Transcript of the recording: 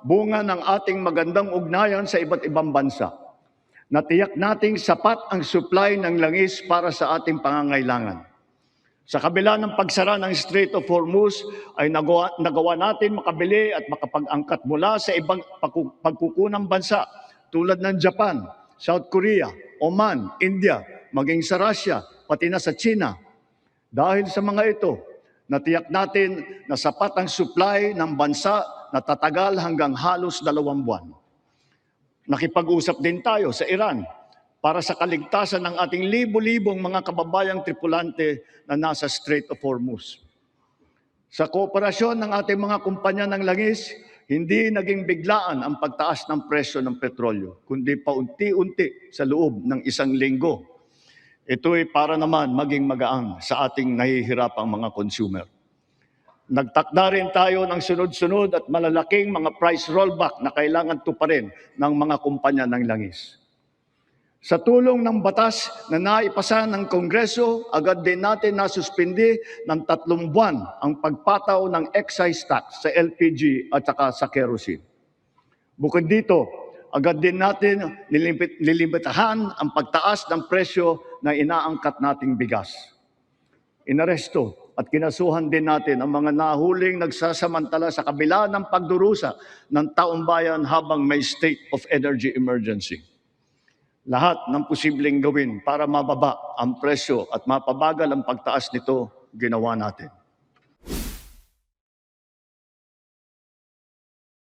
bunga ng ating magandang ugnayan sa iba't ibang bansa. Natiyak nating sapat ang supply ng langis para sa ating pangangailangan. Sa kabila ng pagsara ng Strait of Hormuz ay nagawa natin makabili at makapag-angkat mula sa ibang pagkukunang bansa tulad ng Japan, South Korea, Oman, India, maging sa Russia, pati na sa China. Dahil sa mga ito, natiyak natin na sapat ang supply ng bansa na tatagal hanggang halos 2 buwan. Nakipag-usap din tayo sa Iran para sa kaligtasan ng ating libo-libong mga kababayang tripulante na nasa Strait of Hormuz. Sa kooperasyon ng ating mga kumpanya ng langis, hindi naging biglaan ang pagtaas ng presyo ng petrolyo, kundi paunti-unti sa loob ng 1 linggo. Ito'y para naman maging magaan sa ating nahihirapang mga consumer. Nagtakda rin tayo ng sunod-sunod at malalaking mga price rollback na kailangan tuparin ng mga kumpanya ng langis. Sa tulong ng batas na naipasa ng Kongreso, agad din natin nasuspindi ng 3 buwan ang pagpataw ng excise tax sa LPG at saka sa kerosene. Bukod dito, agad din natin nilimitahan ang pagtaas ng presyo na inaangkat nating bigas. Inaresto at kinasuhan din natin ang mga nahuling nagsasamantala sa kabila ng pagdurusa ng taong bayan habang may state of energy emergency. Lahat ng posibleng gawin para mababa ang presyo at mapabagal ang pagtaas nito, ginawa natin.